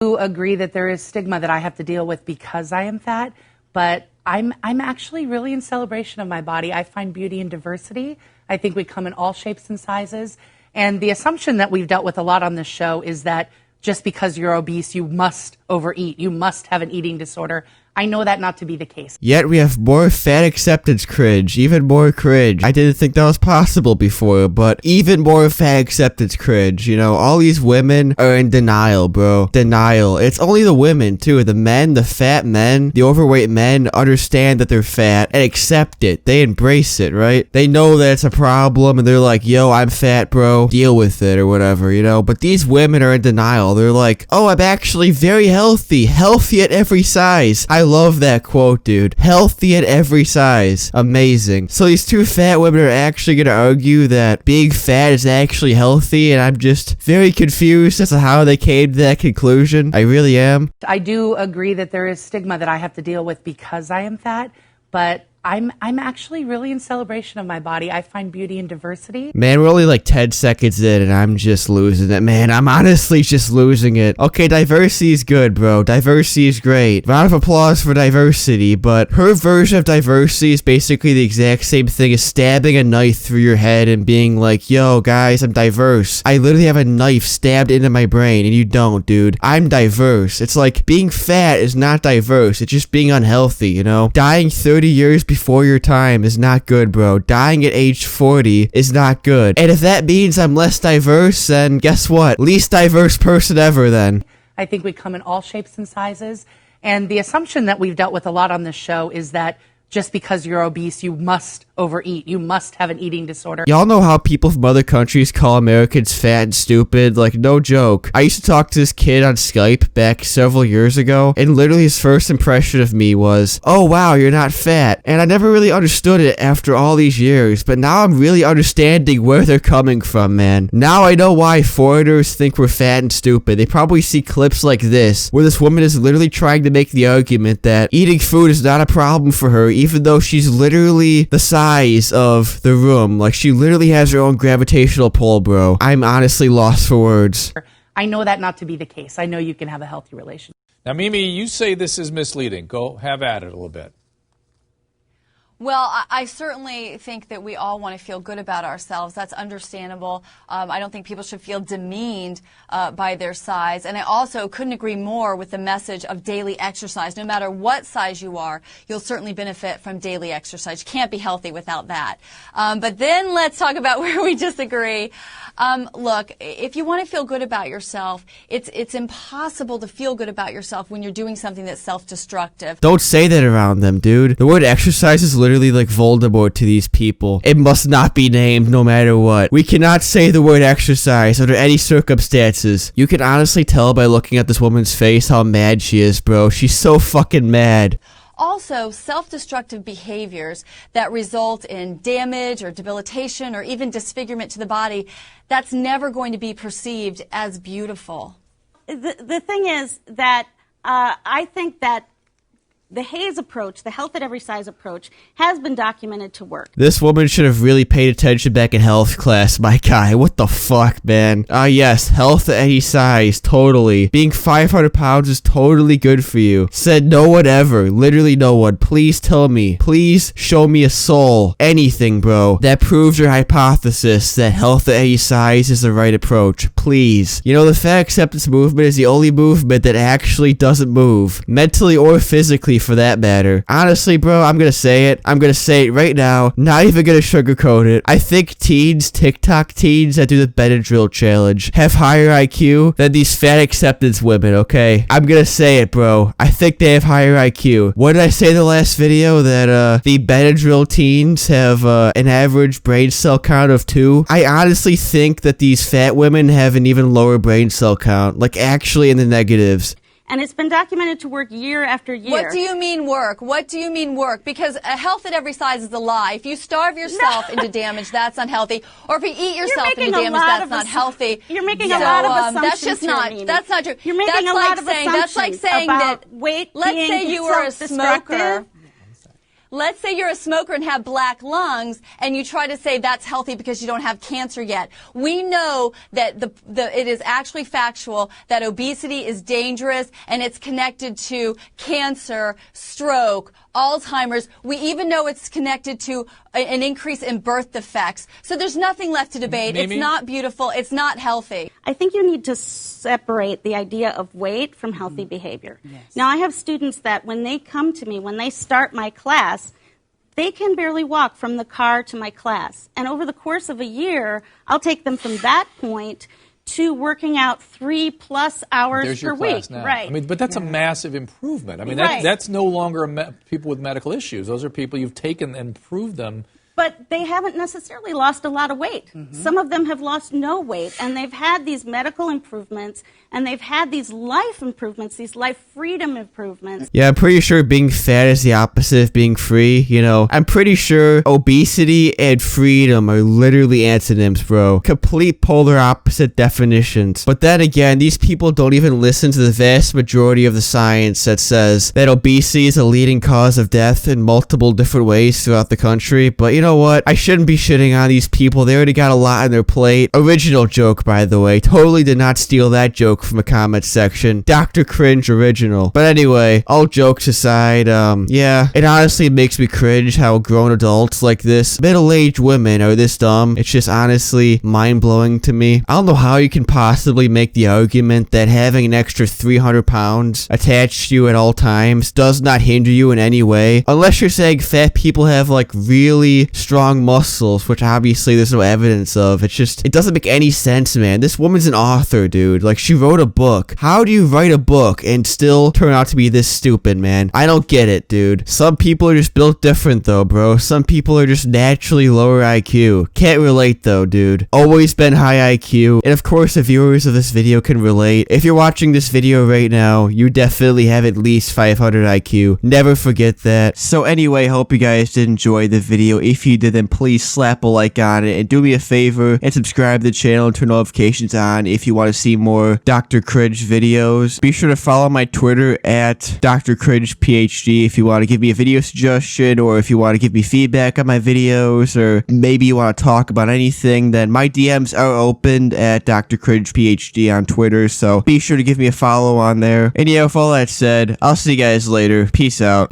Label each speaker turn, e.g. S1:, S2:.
S1: Agree that there is stigma that I have to deal with because I am fat, but I'm actually really in celebration of my body. I find beauty in diversity. I think we come in all shapes and sizes. And the assumption that we've dealt with a lot on this show is that just because you're obese, you must overeat. You must have an eating disorder. I know that not to be the case.
S2: Yet we have more fat acceptance cringe, even more cringe. I didn't think that was possible before, but even more fat acceptance cringe. You know, all these women are in denial, bro. Denial. It's only the women, too. The men, the fat men, the overweight men understand that they're fat and accept it. They embrace it, right? They know that it's a problem and they're like, yo, I'm fat, bro. Deal with it or whatever, you know? But these women are in denial. They're like, oh, I'm actually very healthy. Healthy at every size. I love that quote, dude. Healthy at every size. Amazing. So these two fat women are actually going to argue that being fat is actually healthy, and I'm just very confused as to how they came to that conclusion. I really am.
S1: I do agree that there is stigma that I have to deal with because I am fat, but I'm actually really in celebration of my body. I find beauty in diversity.
S2: Man, we're only like 10 seconds in and I'm just losing it, man. I'm honestly just losing it. Okay, diversity is good, bro. Diversity is great. Round of applause for diversity, but her version of diversity is basically the exact same thing as stabbing a knife through your head and being like, yo, guys, I'm diverse. I literally have a knife stabbed into my brain and you don't, dude. I'm diverse. It's like being fat is not diverse. It's just being unhealthy, you know? Dying 30 years before your time is not good, bro. Dying at age 40 is not good. And if that means I'm less diverse, then guess what? Least diverse person ever, then.
S1: I think we come in all shapes and sizes. And the assumption that we've dealt with a lot on this show is that just because you're obese, you must overeat. You must have an eating disorder.
S2: Y'all know how people from other countries call Americans fat and stupid? Like, no joke. I used to talk to this kid on Skype back several years ago, and literally his first impression of me was, oh wow, you're not fat. And I never really understood it after all these years, but now I'm really understanding where they're coming from, man. Now I know why foreigners think we're fat and stupid. They probably see clips like this, where this woman is literally trying to make the argument that eating food is not a problem for her, even though she's literally the size of the room. Like, she literally has her own gravitational pull, bro. I'm honestly lost for words.
S1: I know that not to be the case. I know you can have a healthy relationship.
S3: Now, Mimi, you say this is misleading. Go have at it a little bit.
S4: Well, I certainly think that we all want to feel good about ourselves. That's understandable. I don't think people should feel demeaned by their size. And I also couldn't agree more with the message of daily exercise. No matter what size you are, you'll certainly benefit from daily exercise. You can't be healthy without that. But then let's talk about where we disagree. Look, if you want to feel good about yourself, it's impossible to feel good about yourself when you're doing something that's self-destructive.
S2: Don't say that around them, dude. The word exercise is literally like Voldemort to these people. It must not be named no matter what. We cannot say the word exercise under any circumstances. You can honestly tell by looking at this woman's face how mad she is, bro. She's so fucking mad.
S4: Also, self-destructive behaviors that result in damage or debilitation or even disfigurement to the body, that's never going to be perceived as beautiful.
S5: The thing is that I think that the HAES approach, the health at every size approach, has been documented to work.
S2: This woman should have really paid attention back in health class, my guy. What the fuck, man? Yes, health at any size, totally. Being 500 pounds is totally good for you. Said no one ever. Literally no one. Please tell me. Please show me a soul. Anything, bro. That proves your hypothesis that health at any size is the right approach. Please. You know, the fat acceptance movement is the only movement that actually doesn't move. Mentally or physically, for that matter. Honestly, bro, I'm gonna say it. I'm gonna say it right now. Not even gonna sugarcoat it. I think teens, TikTok teens that do the Benadryl challenge have higher IQ than these fat acceptance women, okay? I'm gonna say it, bro. I think they have higher IQ. What did I say in the last video? That, the Benadryl teens have, an average brain cell count of 2? I honestly think that these fat women have an even lower brain cell count. Like, actually in the negatives.
S5: And it's been documented to work year after year.
S4: What do you mean work? What do you mean work? Because a health at every size is a lie. If you starve yourself into damage, that's unhealthy. Or if you eat yourself into damage, that's not healthy.
S5: You're making a lot of assumptions.
S4: That's just not.
S5: Here,
S4: that's not true.
S5: You're making a lot of assumptions.
S4: That's like saying
S5: about
S4: that.
S5: Weight
S4: Let's
S5: being
S4: say you were a smoker. Let's say you're a smoker and have black lungs, and you try to say that's healthy because you don't have cancer yet. We know that it is actually factual that obesity is dangerous, and it's connected to cancer, stroke, Alzheimer's. We even know it's connected to an increase in birth defects. So there's nothing left to debate.
S3: Mimi?
S4: It's not beautiful. It's not healthy.
S5: I think you need to separate the idea of weight from healthy behavior.
S1: Yes.
S5: Now, I have students that when they come to me, when they start my class, they can barely walk from the car to my class. And over the course of a year, I'll take them from that point to working out 3+ hours
S3: There's
S5: per
S3: your
S5: week.
S3: class now.
S5: Right.
S3: I mean, but that's a massive improvement. I mean,
S5: Right.
S3: that's no longer people with medical issues. Those are people you've taken and improved them.
S5: But they haven't necessarily lost a lot of weight. Some of them have lost no weight, and they've had these medical improvements, and they've had these life improvements, these life freedom improvements.
S2: Yeah, I'm pretty sure being fat is the opposite of being free, you know. I'm pretty sure obesity and freedom are literally antonyms, bro. Complete polar opposite definitions. But then again, these people don't even listen to the vast majority of the science that says that obesity is a leading cause of death in multiple different ways throughout the country. But you know what? I shouldn't be shitting on these people. They already got a lot on their plate. Original joke, by the way. Totally did not steal that joke from a comment section. Dr. Cringe original. But anyway, all jokes aside, yeah, it honestly makes me cringe how grown adults like this, middle-aged women, are this dumb. It's just honestly mind-blowing to me. I don't know how you can possibly make the argument that having an extra 300 pounds attached to you at all times does not hinder you in any way, unless you're saying fat people have like really strong muscles, which obviously there's no evidence of. It's just, it doesn't make any sense, man. This woman's an author, dude. Like, she wrote a book. How do you write a book and still turn out to be this stupid, man? I don't get it, dude. Some people are just built different, though, bro. Some people are just naturally lower IQ. Can't relate, though, dude. Always been high IQ. And of course, the viewers of this video can relate. If you're watching this video right now, you definitely have at least 500 IQ. Never forget that. So anyway, hope you guys did enjoy the video. If you did, then please slap a like on it, and do me a favor and subscribe to the channel and turn notifications on if you want to see more Dr. Cringe videos. Be sure to follow my Twitter at Dr. Cringe PhD if you want to give me a video suggestion, or if you want to give me feedback on my videos, or maybe you want to talk about anything. Then my DMs are open at Dr. Cringe PhD on Twitter, so be sure to give me a follow on there. And yeah, with all that said, I'll see you guys later. Peace out.